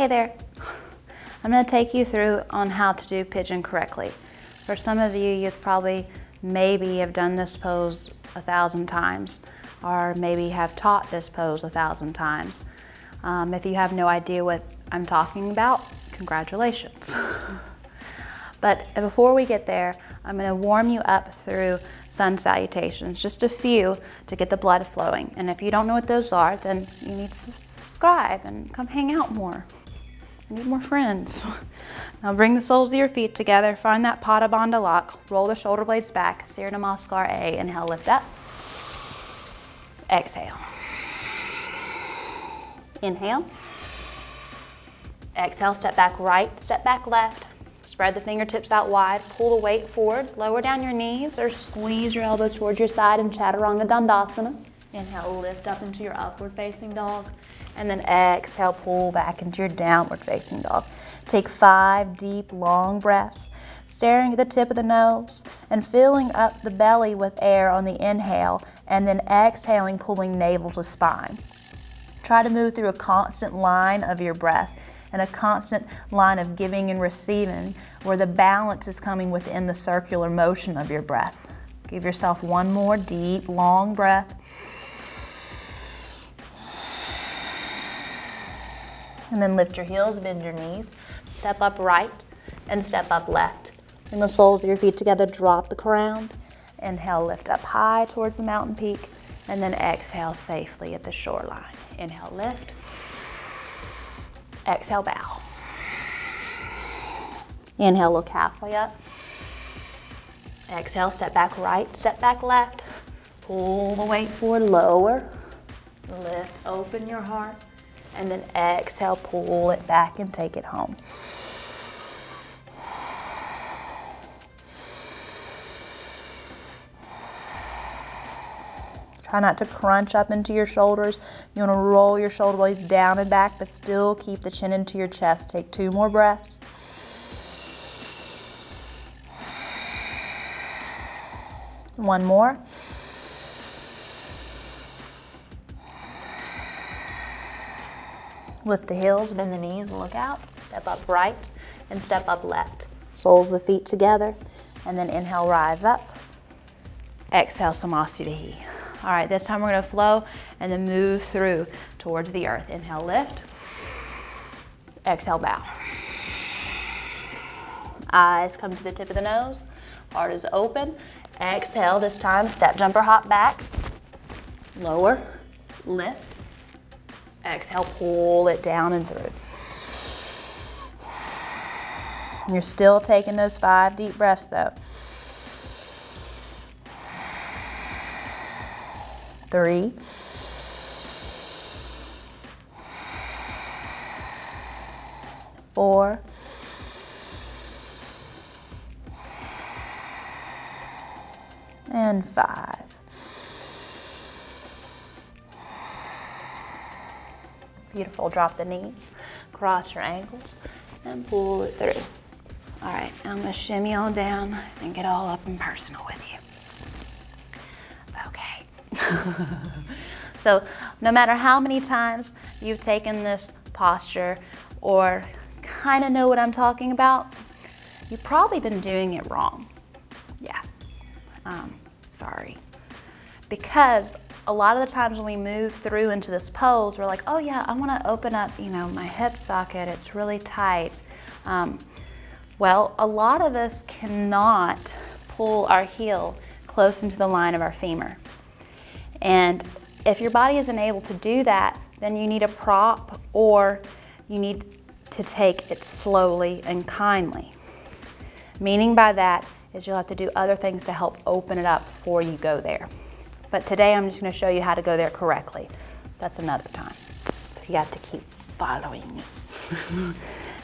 Hey there. I'm going to take you through on how to do pigeon correctly. For some of you, you've probably maybe have done this pose 1,000 times, or maybe have taught this pose 1,000 times. If you have no idea what I'm talking about, congratulations. But before we get there, I'm going to warm you up through sun salutations, just a few to get the blood flowing. And if you don't know what those are, then you need to subscribe and come hang out more. I need more friends. Now bring the soles of your feet together, find that Pada Bandha lock, roll the shoulder blades back, Surya Namaskar A, inhale, lift up. Exhale. Inhale. Exhale, step back right, step back left. Spread the fingertips out wide, pull the weight forward, lower down your knees or squeeze your elbows towards your side in Chaturanga Dandasana. Inhale, lift up into your upward facing dog. And then exhale, pull back into your downward facing dog. Take 5 deep, long breaths, staring at the tip of the nose and filling up the belly with air on the inhale, and then exhaling, pulling navel to spine. Try to move through a constant line of your breath and a constant line of giving and receiving, where the balance is coming within the circular motion of your breath. Give yourself one more deep, long breath. And then lift your heels, bend your knees, step up right and step up left. Bring the soles of your feet together, drop the ground. Inhale, lift up high towards the mountain peak, and then exhale safely at the shoreline. Inhale, lift. Exhale, bow. Inhale, look halfway up. Exhale, step back right, step back left. Pull the weight forward, lower. Lift, open your heart. And then exhale, pull it back and take it home. Try not to crunch up into your shoulders. You want to roll your shoulder blades down and back, but still keep the chin into your chest. Take 2 more breaths. One more. Lift the heels, bend the knees, look out. Step up right and step up left. Soles of the feet together, and then inhale, rise up. Exhale, Samasthiti. All right, this time we're gonna flow and then move through towards the earth. Inhale, lift. Exhale, bow. Eyes come to the tip of the nose. Heart is open. Exhale, this time, step, jumper, hop back. Lower, lift. Exhale, pull it down and through. You're still taking those 5 deep breaths though. 3. 4. 5. Beautiful. Drop the knees, cross your ankles, and pull it through. All right, now I'm going to shimmy on down and get all up and personal with you. Okay. So no matter how many times you've taken this posture or kind of know what I'm talking about, you've probably been doing it wrong. Yeah. Sorry. Because a lot of the times when we move through into this pose, we're like, oh yeah, I want to open up, my hip socket. It's really tight. Well, a lot of us cannot pull our heel close into the line of our femur. And if your body isn't able to do that, then you need a prop, or you need to take it slowly and kindly. Meaning by that is you'll have to do other things to help open it up before you go there. But today I'm just going to show you how to go there correctly. That's another time. So you have to keep following me.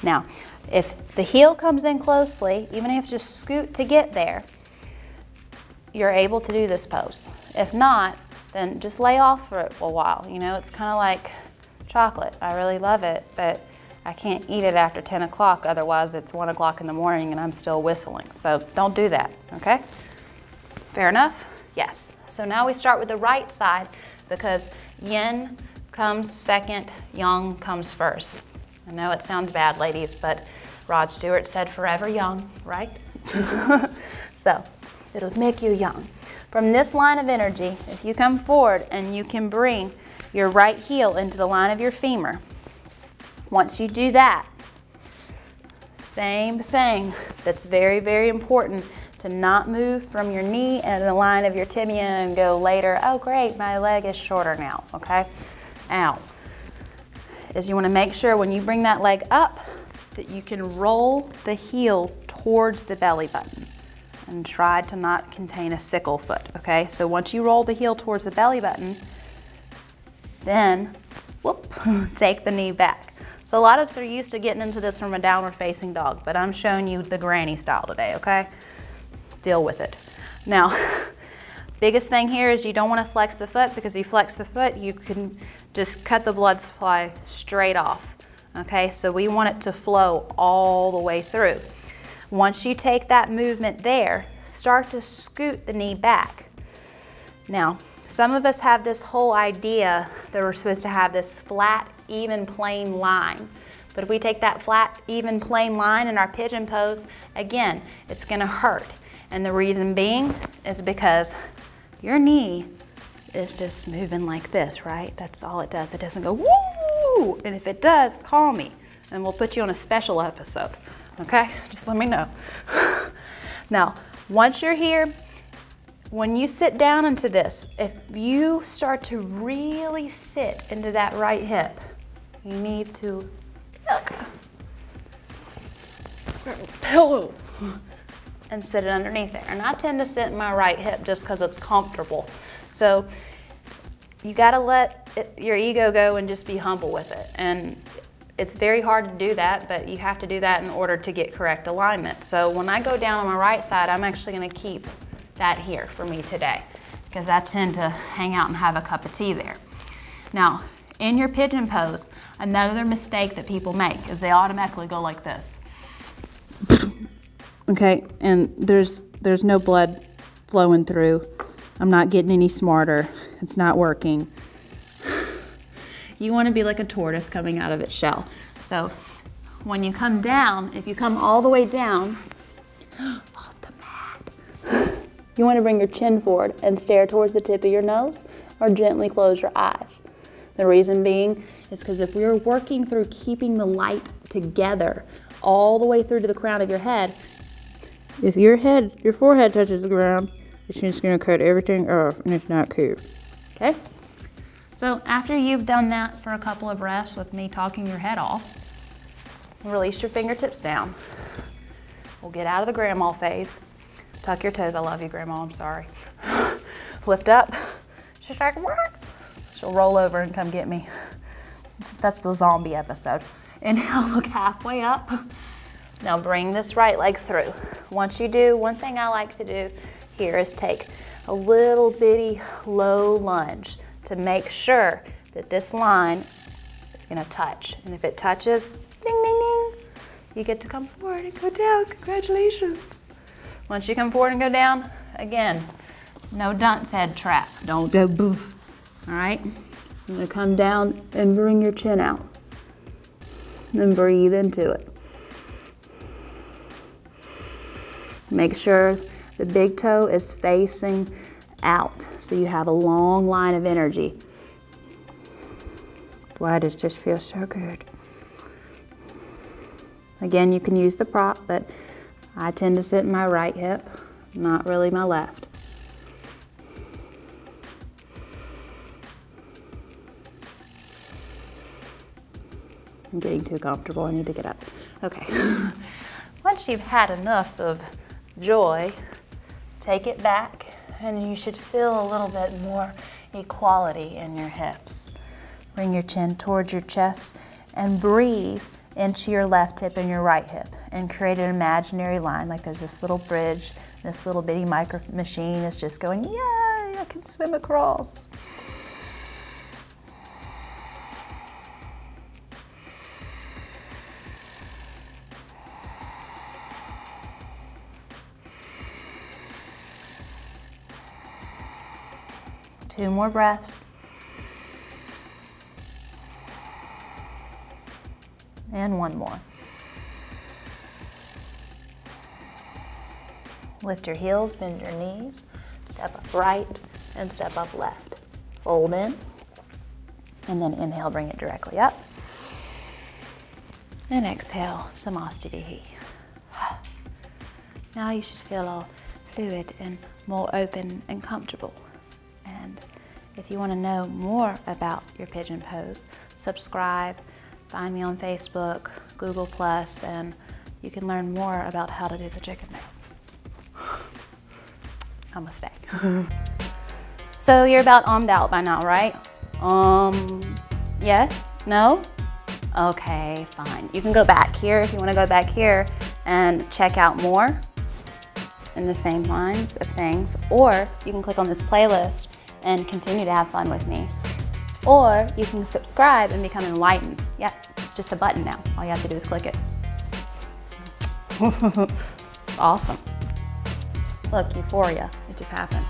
Now, if the heel comes in closely, even if you just scoot to get there, you're able to do this pose. If not, then just lay off for a while. It's kind of like chocolate. I really love it, but I can't eat it after 10 o'clock, otherwise it's 1 o'clock in the morning and I'm still whistling. So don't do that, okay? Fair enough? Yes. So now we start with the right side because yin comes second, yang comes first. I know it sounds bad, ladies, but Rod Stewart said forever young, right? So it'll make you young. From this line of energy, if you come forward and you can bring your right heel into the line of your femur, once you do that, same thing. That's very, very important to not move from your knee and the line of your tibia and go later, oh great, my leg is shorter now, okay? Ow. Is you want to make sure when you bring that leg up that you can roll the heel towards the belly button and try to not contain a sickle foot, okay? So once you roll the heel towards the belly button, then, whoop, take the knee back. So a lot of us are used to getting into this from a downward facing dog, but I'm showing you the granny style today, okay? Deal with it. Now, biggest thing here is you don't want to flex the foot, because if you flex the foot, you can just cut the blood supply straight off, okay? So we want it to flow all the way through. Once you take that movement there, start to scoot the knee back. Now, some of us have this whole idea that we're supposed to have this flat, even plane line. But if we take that flat, even plane line in our pigeon pose, again, it's gonna hurt. And the reason being is because your knee is just moving like this, right? That's all it does. It doesn't go woo! And if it does, call me and we'll put you on a special episode, okay? Just let me know. Now, once you're here, when you sit down into this, if you start to really sit into that right hip, you need to pillow and sit it underneath there. And I tend to sit in my right hip just because it's comfortable. So you gotta let your ego go and just be humble with it. And it's very hard to do that, but you have to do that in order to get correct alignment. So when I go down on my right side, I'm actually gonna keep that here for me today, because I tend to hang out and have a cup of tea there. Now, in your pigeon pose, another mistake that people make is they automatically go like this. Okay, and there's no blood flowing through. I'm not getting any smarter. It's not working. You want to be like a tortoise coming out of its shell. So when you come down, if you come all the way down, off the mat, you want to bring your chin forward and stare towards the tip of your nose, or gently close your eyes. The reason being is because if we're working through keeping the light together all the way through to the crown of your head, if your forehead touches the ground, it's just going to cut everything off, and it's not cool. Okay? So after you've done that for a couple of breaths with me talking your head off, release your fingertips down. We'll get out of the grandma phase. Tuck your toes. I love you, Grandma. I'm sorry. Lift up. She's like, what? She'll roll over and come get me. That's the zombie episode. Inhale, look halfway up. Now bring this right leg through. Once you do, one thing I like to do here is take a little bitty low lunge to make sure that this line is gonna touch. And if it touches, ding, ding, ding, you get to come forward and go down. Congratulations. Once you come forward and go down, again, no dunce head trap. Don't go boof. All right? You're gonna come down and bring your chin out. And breathe into it. Make sure the big toe is facing out, so you have a long line of energy. Why does this feel so good? Again, you can use the prop, but I tend to sit in my right hip, not really my left. I'm getting too comfortable. I need to get up. Okay. Once you've had enough of joy, take it back, and you should feel a little bit more equality in your hips. Bring your chin towards your chest and breathe into your left hip and your right hip, and create an imaginary line, like there's this little bridge, this little bitty micro machine is just going, yay, I can swim across. Two more breaths. And one more. Lift your heels, bend your knees, step up right and step up left. Fold in, and then inhale, bring it directly up. And exhale, Samastitihi. Now you should feel all fluid and more open and comfortable. And if you want to know more about your pigeon pose, subscribe, find me on Facebook, Google+, and you can learn more about how to do the chicken dance. Namaste. So you're about ummed out by now, right? Yes? No? Okay, fine. You can go back here if you want to go back here and check out more in the same lines of things, or you can click on this playlist and continue to have fun with me. Or you can subscribe and become enlightened. Yeah, it's just a button now. All you have to do is click it. Awesome. Look, euphoria, it just happened.